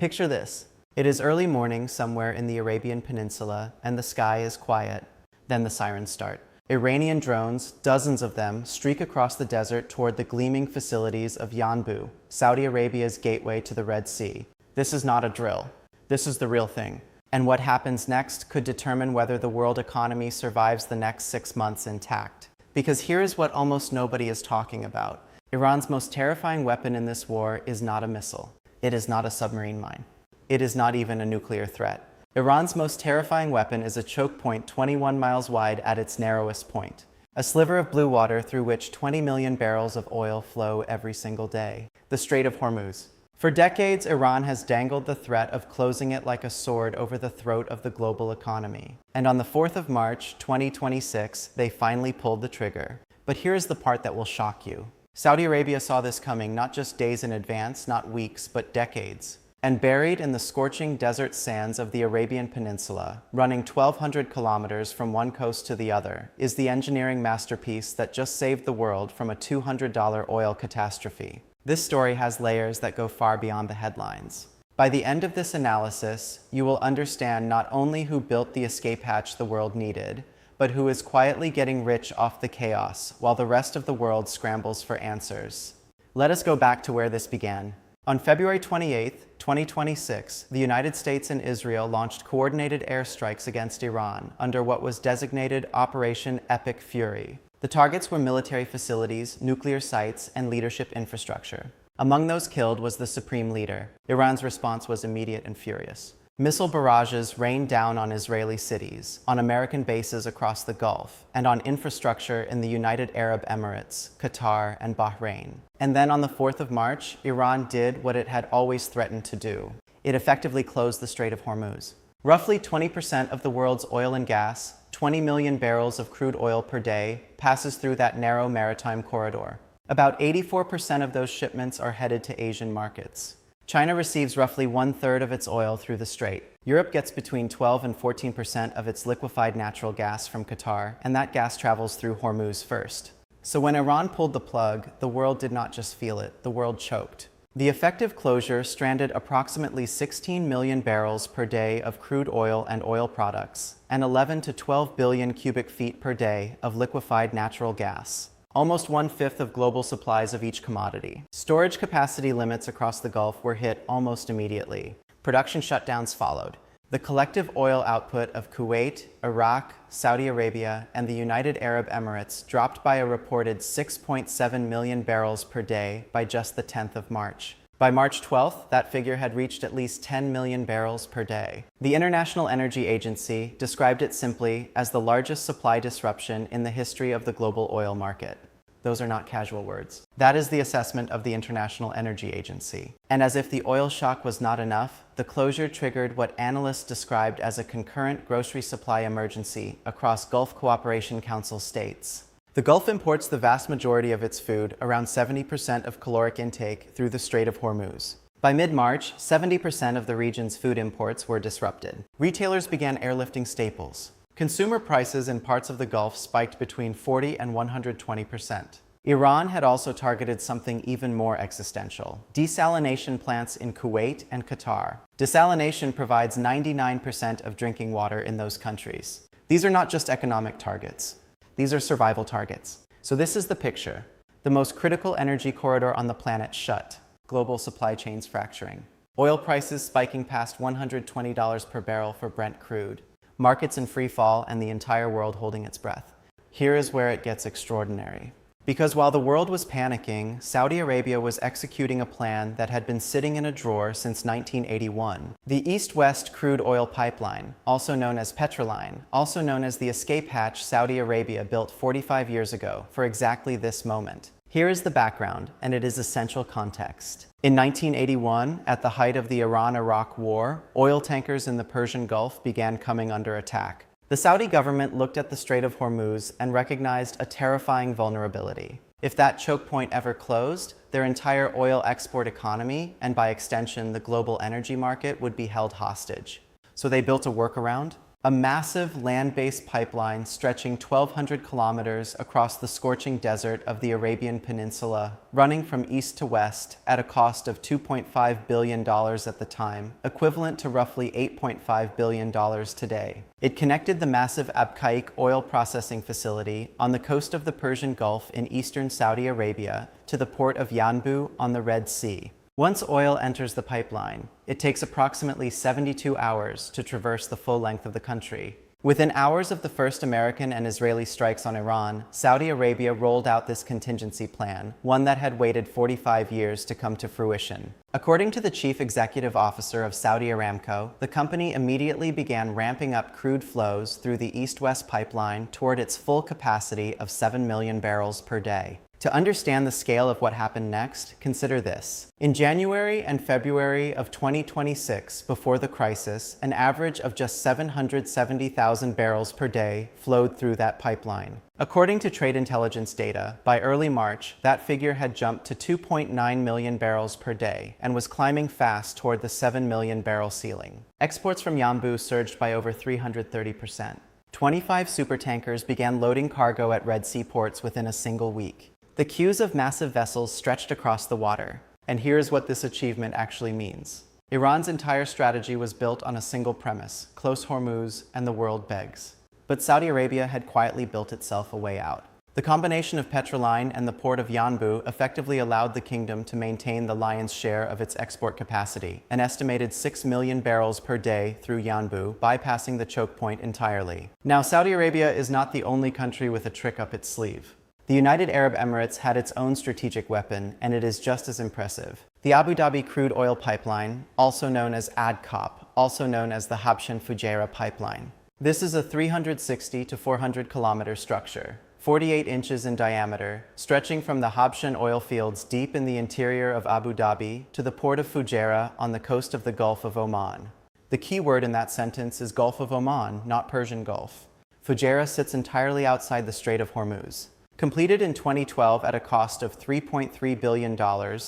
Picture this. It is early morning somewhere in the Arabian Peninsula, and the sky is quiet. Then the sirens start. Iranian drones, dozens of them, streak across the desert toward the gleaming facilities of Yanbu, Saudi Arabia's gateway to the Red Sea. This is not a drill. This is the real thing. And what happens next could determine whether the world economy survives the next 6 months intact. Because here is what almost nobody is talking about. Iran's most terrifying weapon in this war is not a missile. It is not a submarine mine. It is not even a nuclear threat. Iran's most terrifying weapon is a choke point 21 miles wide at its narrowest point. A sliver of blue water through which 20 million barrels of oil flow every single day. The Strait of Hormuz. For decades, Iran has dangled the threat of closing it like a sword over the throat of the global economy. And on the 4th of March, 2026, they finally pulled the trigger. But here's the part that will shock you. Saudi Arabia saw this coming not just days in advance, not weeks, but decades. And buried in the scorching desert sands of the Arabian Peninsula, running 1,200 kilometers from one coast to the other, is the engineering masterpiece that just saved the world from a $200 oil catastrophe. This story has layers that go far beyond the headlines. By the end of this analysis, you will understand not only who built the escape hatch the world needed, but who is quietly getting rich off the chaos while the rest of the world scrambles for answers. Let us go back to where this began. On February 28, 2026, the United States and Israel launched coordinated airstrikes against Iran under what was designated Operation Epic Fury. The targets were military facilities, nuclear sites, and leadership infrastructure. Among those killed was the supreme leader. Iran's response was immediate and furious. Missile barrages rained down on Israeli cities, on American bases across the Gulf, and on infrastructure in the United Arab Emirates, Qatar, and Bahrain. And then on the 4th of March, Iran did what it had always threatened to do. It effectively closed the Strait of Hormuz. Roughly 20% of the world's oil and gas, 20 million barrels of crude oil per day, passes through that narrow maritime corridor. About 84% of those shipments are headed to Asian markets. China receives roughly 1/3 of its oil through the strait. Europe gets between 12 and 14% of its liquefied natural gas from Qatar, and that gas travels through Hormuz first. So when Iran pulled the plug, the world did not just feel it, the world choked. The effective closure stranded approximately 16 million barrels per day of crude oil and oil products, and 11 to 12 billion cubic feet per day of liquefied natural gas. Almost 1/5 of global supplies of each commodity. Storage capacity limits across the Gulf were hit almost immediately. Production shutdowns followed. The collective oil output of Kuwait, Iraq, Saudi Arabia, and the United Arab Emirates dropped by a reported 6.7 million barrels per day by just the 10th of March. By March 12th, that figure had reached at least 10 million barrels per day. The International Energy Agency described it simply as the largest supply disruption in the history of the global oil market. Those are not casual words. That is the assessment of the International Energy Agency. And as if the oil shock was not enough, the closure triggered what analysts described as a concurrent grocery supply emergency across Gulf Cooperation Council states. The Gulf imports the vast majority of its food, around 70% of caloric intake, through the Strait of Hormuz. By mid-March, 70% of the region's food imports were disrupted. Retailers began airlifting staples. Consumer prices in parts of the Gulf spiked between 40 and 120%. Iran had also targeted something even more existential: desalination plants in Kuwait and Qatar. Desalination provides 99% of drinking water in those countries. These are not just economic targets. These are survival targets. So this is the picture. The most critical energy corridor on the planet shut. Global supply chains fracturing. Oil prices spiking past $120 per barrel for Brent crude. Markets in free fall and the entire world holding its breath. Here is where it gets extraordinary. Because while the world was panicking, Saudi Arabia was executing a plan that had been sitting in a drawer since 1981. The East-West crude oil pipeline, also known as Petroline, also known as the escape hatch Saudi Arabia built 45 years ago for exactly this moment. Here is the background, and it is essential context. In 1981, at the height of the Iran-Iraq War, oil tankers in the Persian Gulf began coming under attack. The Saudi government looked at the Strait of Hormuz and recognized a terrifying vulnerability. If that choke point ever closed, their entire oil export economy, and by extension the global energy market, would be held hostage. So they built a workaround. a massive land-based pipeline stretching 1,200 kilometers across the scorching desert of the Arabian Peninsula, running from east to west at a cost of $2.5 billion at the time, equivalent to roughly $8.5 billion today. It connected the massive Abqaiq oil processing facility on the coast of the Persian Gulf in eastern Saudi Arabia to the port of Yanbu on the Red Sea. Once oil enters the pipeline, it takes approximately 72 hours to traverse the full length of the country. Within hours of the first American and Israeli strikes on Iran, Saudi Arabia rolled out this contingency plan, one that had waited 45 years to come to fruition. According to the chief executive officer of Saudi Aramco, the company immediately began ramping up crude flows through the east-west pipeline toward its full capacity of 7 million barrels per day. To understand the scale of what happened next, consider this. In January and February of 2026, before the crisis, an average of just 770,000 barrels per day flowed through that pipeline. According to trade intelligence data, by early March, that figure had jumped to 2.9 million barrels per day and was climbing fast toward the 7 million barrel ceiling. Exports from Yanbu surged by over 330%. 25 supertankers began loading cargo at Red Sea ports within a single week. The queues of massive vessels stretched across the water. And here's what this achievement actually means. Iran's entire strategy was built on a single premise: close Hormuz and the world begs. But Saudi Arabia had quietly built itself a way out. The combination of Petroline and the port of Yanbu effectively allowed the kingdom to maintain the lion's share of its export capacity, an estimated 6 million barrels per day through Yanbu, bypassing the choke point entirely. Now, Saudi Arabia is not the only country with a trick up its sleeve. The United Arab Emirates had its own strategic weapon, and it is just as impressive. The Abu Dhabi crude oil pipeline, also known as ADCOP, also known as the Habshan Fujairah pipeline. This is a 360 to 400 kilometer structure, 48 inches in diameter, stretching from the Habshan oil fields deep in the interior of Abu Dhabi to the port of Fujairah on the coast of the Gulf of Oman. The key word in that sentence is Gulf of Oman, not Persian Gulf. Fujairah sits entirely outside the Strait of Hormuz. Completed in 2012 at a cost of $3.3 billion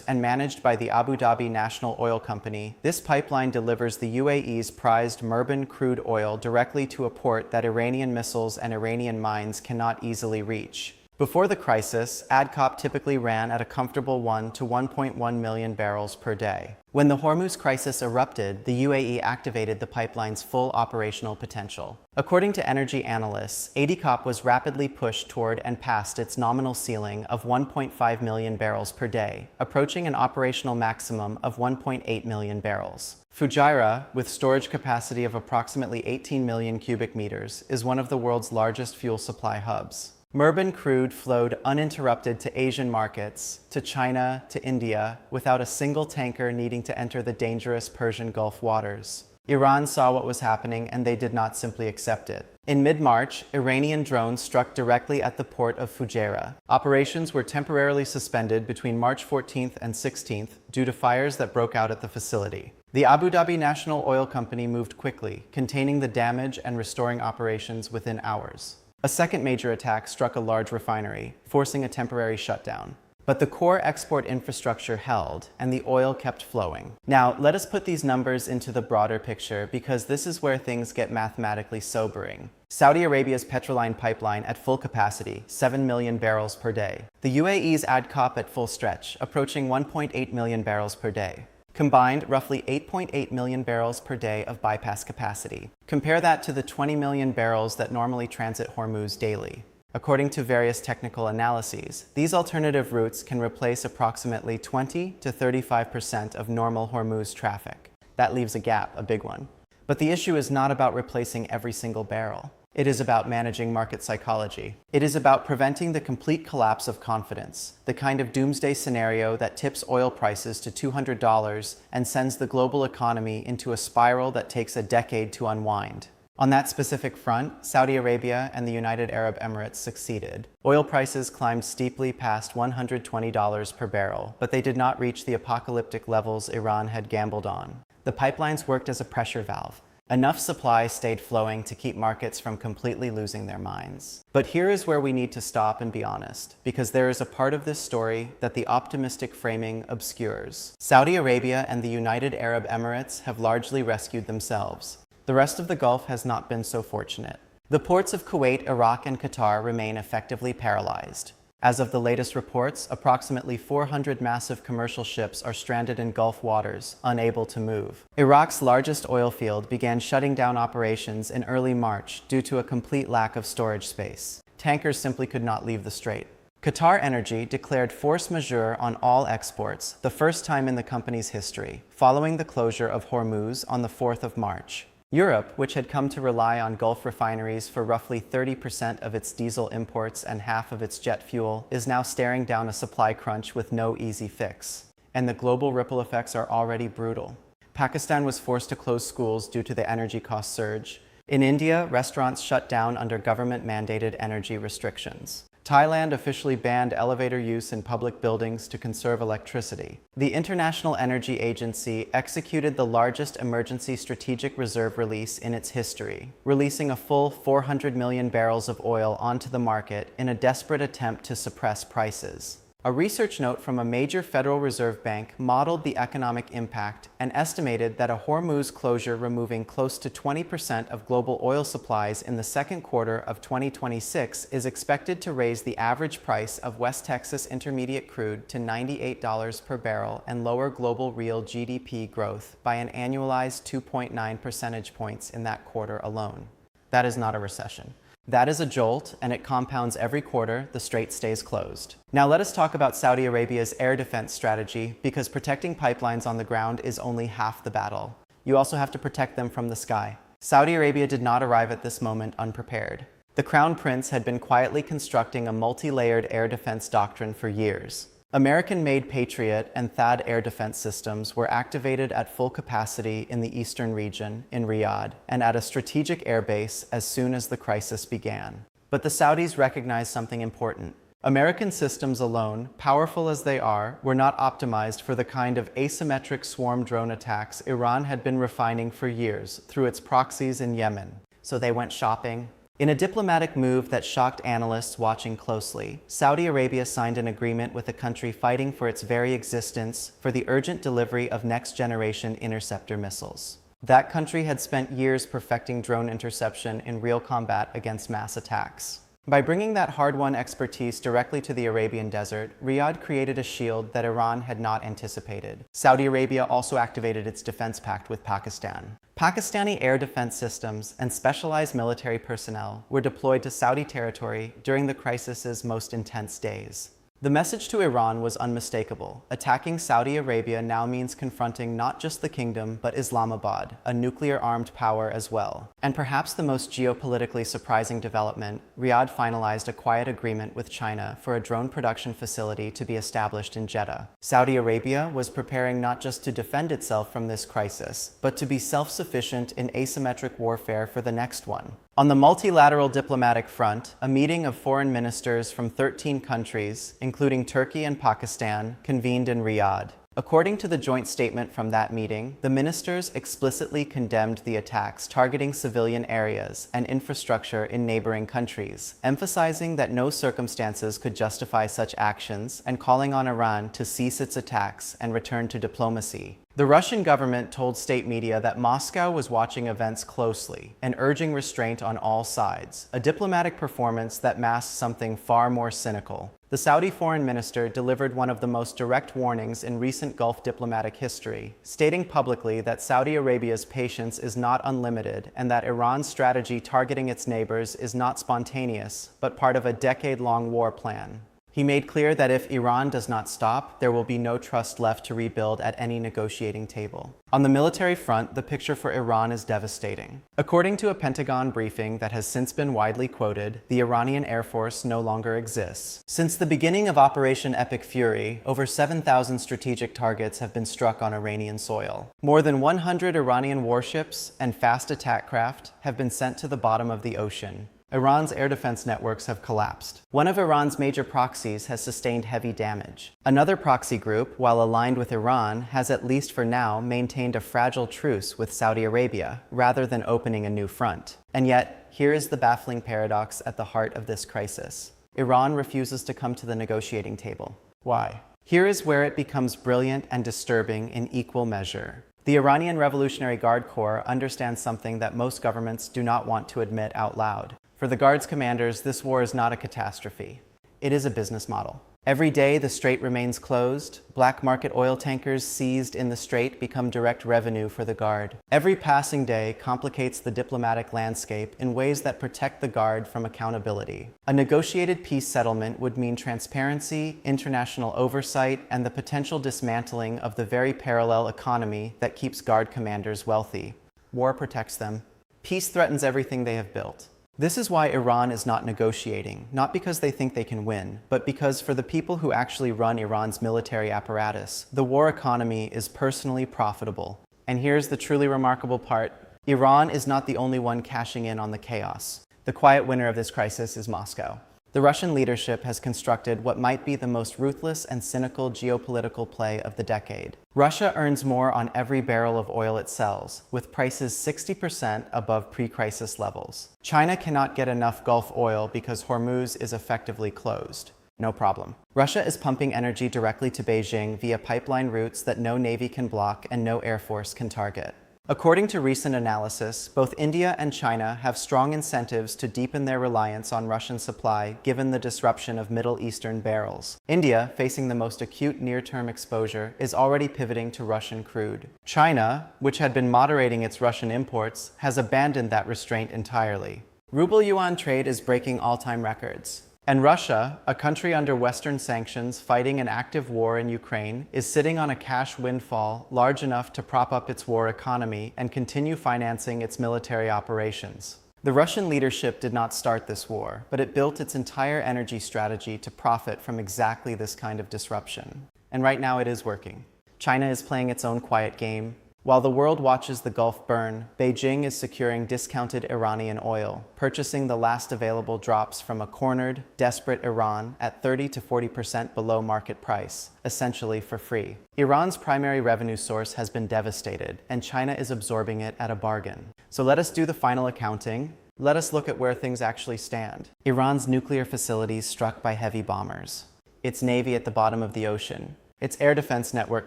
and managed by the Abu Dhabi National Oil Company, this pipeline delivers the UAE's prized Murban crude oil directly to a port that Iranian missiles and Iranian mines cannot easily reach. Before the crisis, ADCOP typically ran at a comfortable 1 to 1.1 million barrels per day. When the Hormuz crisis erupted, the UAE activated the pipeline's full operational potential. According to energy analysts, ADCOP was rapidly pushed toward and past its nominal ceiling of 1.5 million barrels per day, approaching an operational maximum of 1.8 million barrels. Fujairah, with storage capacity of approximately 18 million cubic meters, is one of the world's largest fuel supply hubs. Murban crude flowed uninterrupted to Asian markets, to China, to India, without a single tanker needing to enter the dangerous Persian Gulf waters. Iran saw what was happening and they did not simply accept it. In mid-March, Iranian drones struck directly at the port of Fujairah. Operations were temporarily suspended between March 14th and 16th due to fires that broke out at the facility. The Abu Dhabi National Oil Company moved quickly, containing the damage and restoring operations within hours. A second major attack struck a large refinery, forcing a temporary shutdown. But the core export infrastructure held, and the oil kept flowing. Now, let us put these numbers into the broader picture, because this is where things get mathematically sobering. Saudi Arabia's Petroline pipeline at full capacity, 7 million barrels per day. The UAE's ADCOP at full stretch, approaching 1.8 million barrels per day. Combined, roughly 8.8 million barrels per day of bypass capacity. Compare that to the 20 million barrels that normally transit Hormuz daily. According to various technical analyses, these alternative routes can replace approximately 20 to 35% of normal Hormuz traffic. That leaves a gap, a big one. But the issue is not about replacing every single barrel. It is about managing market psychology. It is about preventing the complete collapse of confidence, the kind of doomsday scenario that tips oil prices to $200 and sends the global economy into a spiral that takes a decade to unwind. On that specific front, Saudi Arabia and the United Arab Emirates succeeded. Oil prices climbed steeply past $120 per barrel, but they did not reach the apocalyptic levels Iran had gambled on. The pipelines worked as a pressure valve. Enough supply stayed flowing to keep markets from completely losing their minds. But here is where we need to stop and be honest, because there is a part of this story that the optimistic framing obscures. Saudi Arabia and the United Arab Emirates have largely rescued themselves. The rest of the Gulf has not been so fortunate. The ports of Kuwait, Iraq, and Qatar remain effectively paralyzed. As of the latest reports, approximately 400 massive commercial ships are stranded in Gulf waters, unable to move. Iraq's largest oil field began shutting down operations in early March due to a complete lack of storage space. Tankers simply could not leave the strait. Qatar Energy declared force majeure on all exports, the first time in the company's history, following the closure of Hormuz on the 4th of March. Europe, which had come to rely on Gulf refineries for roughly 30% of its diesel imports and half of its jet fuel, is now staring down a supply crunch with no easy fix. And the global ripple effects are already brutal. Pakistan was forced to close schools due to the energy cost surge. In India, restaurants shut down under government-mandated energy restrictions. Thailand officially banned elevator use in public buildings to conserve electricity. The International Energy Agency executed the largest emergency strategic reserve release in its history, releasing a full 400 million barrels of oil onto the market in a desperate attempt to suppress prices. A research note from a major Federal Reserve Bank modeled the economic impact and estimated that a Hormuz closure removing close to 20% of global oil supplies in the second quarter of 2026 is expected to raise the average price of West Texas Intermediate crude to $98 per barrel and lower global real GDP growth by an annualized 2.9 percentage points in that quarter alone. That is not a recession. That is a jolt, and it compounds every quarter the strait stays closed. Now let us talk about Saudi Arabia's air defense strategy, because protecting pipelines on the ground is only half the battle. You also have to protect them from the sky. Saudi Arabia did not arrive at this moment unprepared. The Crown Prince had been quietly constructing a multi-layered air defense doctrine for years. American-made Patriot and THAAD air defense systems were activated at full capacity in the eastern region, in Riyadh, and at a strategic airbase as soon as the crisis began. But the Saudis recognized something important. American systems alone, powerful as they are, were not optimized for the kind of asymmetric swarm drone attacks Iran had been refining for years through its proxies in Yemen. So they went shopping. In a diplomatic move that shocked analysts watching closely, Saudi Arabia signed an agreement with a country fighting for its very existence for the urgent delivery of next-generation interceptor missiles. That country had spent years perfecting drone interception in real combat against mass attacks. By bringing that hard-won expertise directly to the Arabian desert, Riyadh created a shield that Iran had not anticipated. Saudi Arabia also activated its defense pact with Pakistan. Pakistani air defense systems and specialized military personnel were deployed to Saudi territory during the crisis's most intense days. The message to Iran was unmistakable. Attacking Saudi Arabia now means confronting not just the kingdom, but Islamabad, a nuclear-armed power as well. And perhaps the most geopolitically surprising development, Riyadh finalized a quiet agreement with China for a drone production facility to be established in Jeddah. Saudi Arabia was preparing not just to defend itself from this crisis, but to be self-sufficient in asymmetric warfare for the next one. On the multilateral diplomatic front, a meeting of foreign ministers from 13 countries, including Turkey and Pakistan, convened in Riyadh. According to the joint statement from that meeting, the ministers explicitly condemned the attacks targeting civilian areas and infrastructure in neighboring countries, emphasizing that no circumstances could justify such actions and calling on Iran to cease its attacks and return to diplomacy. The Russian government told state media that Moscow was watching events closely and urging restraint on all sides, a diplomatic performance that masked something far more cynical. The Saudi foreign minister delivered one of the most direct warnings in recent Gulf diplomatic history, stating publicly that Saudi Arabia's patience is not unlimited and that Iran's strategy targeting its neighbors is not spontaneous, but part of a decade-long war plan. He made clear that if Iran does not stop, there will be no trust left to rebuild at any negotiating table. On the military front, the picture for Iran is devastating. According to a Pentagon briefing that has since been widely quoted, the Iranian Air Force no longer exists. Since the beginning of Operation Epic Fury, over 7,000 strategic targets have been struck on Iranian soil. More than 100 Iranian warships and fast attack craft have been sent to the bottom of the ocean. Iran's air defense networks have collapsed. One of Iran's major proxies has sustained heavy damage. Another proxy group, while aligned with Iran, has at least for now maintained a fragile truce with Saudi Arabia, rather than opening a new front. And yet, here is the baffling paradox at the heart of this crisis. Iran refuses to come to the negotiating table. Why? Here is where it becomes brilliant and disturbing in equal measure. The Iranian Revolutionary Guard Corps understands something that most governments do not want to admit out loud. For the Guard's commanders, this war is not a catastrophe. It is a business model. Every day the strait remains closed, black market oil tankers seized in the strait become direct revenue for the Guard. Every passing day complicates the diplomatic landscape in ways that protect the Guard from accountability. A negotiated peace settlement would mean transparency, international oversight, and the potential dismantling of the very parallel economy that keeps Guard commanders wealthy. War protects them. Peace threatens everything they have built. This is why Iran is not negotiating, not because they think they can win, but because for the people who actually run Iran's military apparatus, the war economy is personally profitable. And here's the truly remarkable part. Iran is not the only one cashing in on the chaos. The quiet winner of this crisis is Moscow. The Russian leadership has constructed what might be the most ruthless and cynical geopolitical play of the decade. Russia earns more on every barrel of oil it sells, with prices 60% above pre-crisis levels. China cannot get enough Gulf oil because Hormuz is effectively closed. No problem. Russia is pumping energy directly to Beijing via pipeline routes that no navy can block and no air force can target. According to recent analysis, both India and China have strong incentives to deepen their reliance on Russian supply given the disruption of Middle Eastern barrels. India, facing the most acute near-term exposure, is already pivoting to Russian crude. China, which had been moderating its Russian imports, has abandoned that restraint entirely. Ruble-yuan trade is breaking all-time records. And Russia, a country under Western sanctions fighting an active war in Ukraine, is sitting on a cash windfall large enough to prop up its war economy and continue financing its military operations. The Russian leadership did not start this war, but it built its entire energy strategy to profit from exactly this kind of disruption. And right now it is working. China is playing its own quiet game. While the world watches the Gulf burn, Beijing is securing discounted Iranian oil, purchasing the last available drops from a cornered, desperate Iran at 30 to 40% below market price, essentially for free. Iran's primary revenue source has been devastated, and China is absorbing it at a bargain. So let us do the final accounting. Let us look at where things actually stand. Iran's nuclear facilities struck by heavy bombers. Its navy at the bottom of the ocean. Its air defense network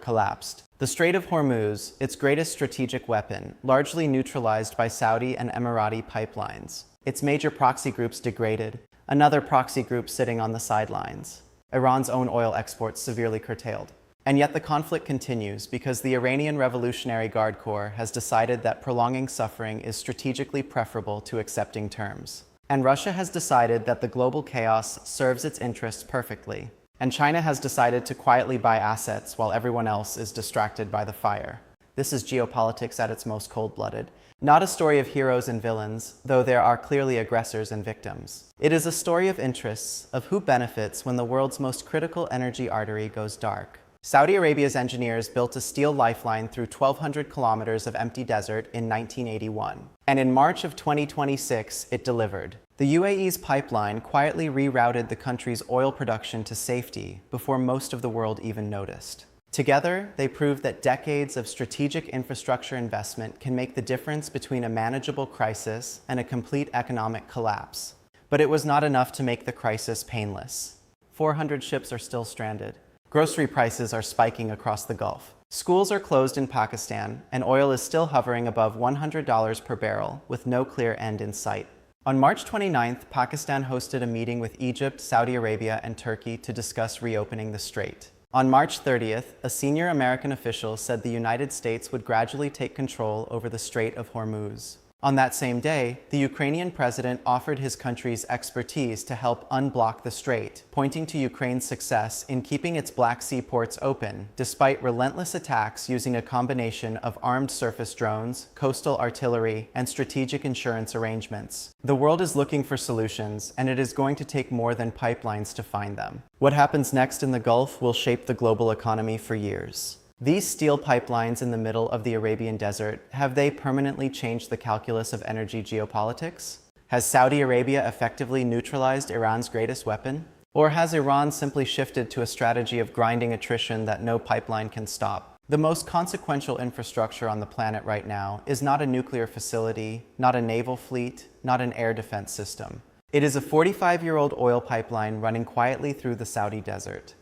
collapsed. The Strait of Hormuz, its greatest strategic weapon, largely neutralized by Saudi and Emirati pipelines. Its major proxy groups degraded, another proxy group sitting on the sidelines. Iran's own oil exports severely curtailed. And yet the conflict continues because the Iranian Revolutionary Guard Corps has decided that prolonging suffering is strategically preferable to accepting terms. And Russia has decided that the global chaos serves its interests perfectly. And China has decided to quietly buy assets while everyone else is distracted by the fire. This is geopolitics at its most cold-blooded. Not a story of heroes and villains, though there are clearly aggressors and victims. It is a story of interests, of who benefits when the world's most critical energy artery goes dark. Saudi Arabia's engineers built a steel lifeline through 1,200 kilometers of empty desert in 1981. And in March of 2026, it delivered. The UAE's pipeline quietly rerouted the country's oil production to safety before most of the world even noticed. Together, they proved that decades of strategic infrastructure investment can make the difference between a manageable crisis and a complete economic collapse. But it was not enough to make the crisis painless. 400 ships are still stranded. Grocery prices are spiking across the Gulf. Schools are closed in Pakistan, and oil is still hovering above $100 per barrel, with no clear end in sight. On March 29th, Pakistan hosted a meeting with Egypt, Saudi Arabia, and Turkey to discuss reopening the strait. On March 30th, a senior American official said the United States would gradually take control over the Strait of Hormuz. On that same day, the Ukrainian president offered his country's expertise to help unblock the strait, pointing to Ukraine's success in keeping its Black Sea ports open, despite relentless attacks using a combination of armed surface drones, coastal artillery, and strategic insurance arrangements. The world is looking for solutions, and it is going to take more than pipelines to find them. What happens next in the Gulf will shape the global economy for years. These steel pipelines in the middle of the Arabian desert, have they permanently changed the calculus of energy geopolitics? Has Saudi Arabia effectively neutralized Iran's greatest weapon? Or has Iran simply shifted to a strategy of grinding attrition that no pipeline can stop? The most consequential infrastructure on the planet right now is not a nuclear facility, not a naval fleet, not an air defense system. It is a 45-year-old oil pipeline running quietly through the Saudi desert.